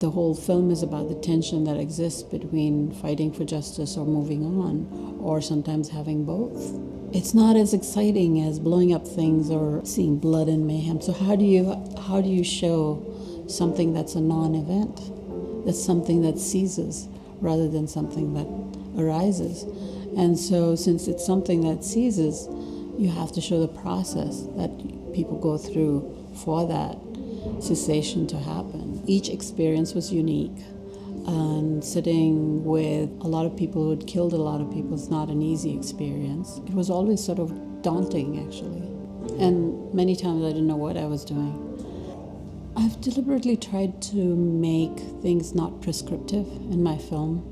The whole film is about the tension that exists between fighting for justice or moving on, or sometimes having both. It's not as exciting as blowing up things or seeing blood and mayhem. So how do you show something that's a non-event? That's something that ceases rather than something that arises. And so since it's something that ceases, you have to show the process that people go through for that cessation to happen. Each experience was unique, and sitting with a lot of people who had killed a lot of people is not an easy experience. It was always sort of daunting, actually, and many times I didn't know what I was doing. I've deliberately tried to make things not prescriptive in my film.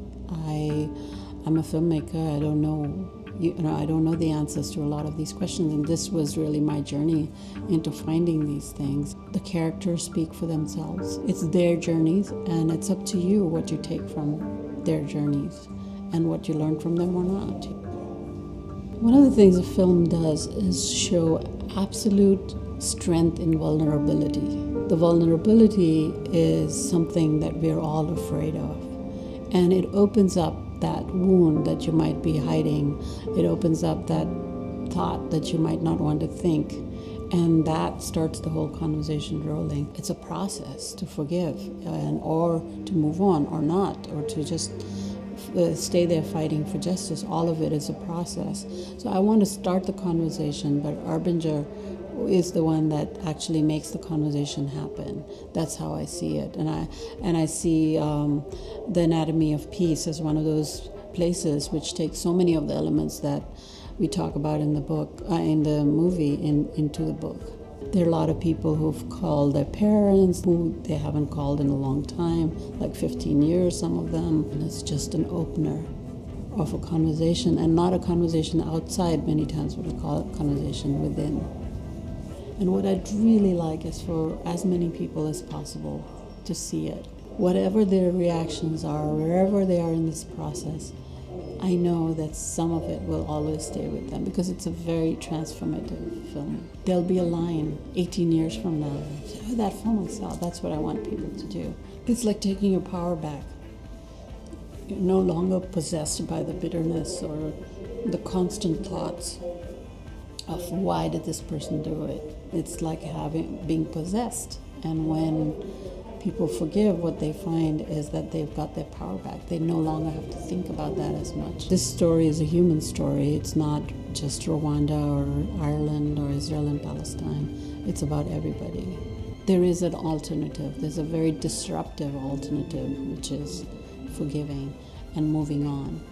I'm a filmmaker. I don't know I don't know the answers to a lot of these questions, and this was really my journey into finding these things. The characters speak for themselves. It's their journeys, and it's up to you what you take from their journeys and what you learn from them or not. One of the things a film does is show absolute strength in vulnerability. The vulnerability is something that we're all afraid of, and it opens up that wound that you might be hiding. It opens up that thought that you might not want to think, and that starts the whole conversation rolling. It's a process to forgive or to move on or not, or to just stay there fighting for justice. All of it is a process. So I want to start the conversation, but Arbinger is the one that actually makes the conversation happen. That's how I see it. And I see the Anatomy of Peace as one of those places which takes so many of the elements that we talk about in the book, in the movie, into the book. There are a lot of people who've called their parents, who they haven't called in a long time, like 15 years, some of them. And it's just an opener of a conversation, and not a conversation outside many times, but a conversation within. And what I'd really like is for as many people as possible to see it. Whatever their reactions are, wherever they are in this process, I know that some of it will always stay with them, because it's a very transformative film. There'll be a line 18 years from now, oh, that film I saw, that's what I want people to do. It's like taking your power back. You're no longer possessed by the bitterness or the constant thoughts of why did this person do it. It's like being possessed. And when people forgive, what they find is that they've got their power back. They no longer have to think about that as much. This story is a human story. It's not just Rwanda or Ireland or Israel and Palestine. It's about everybody. There is an alternative. There's a very disruptive alternative, which is forgiving and moving on.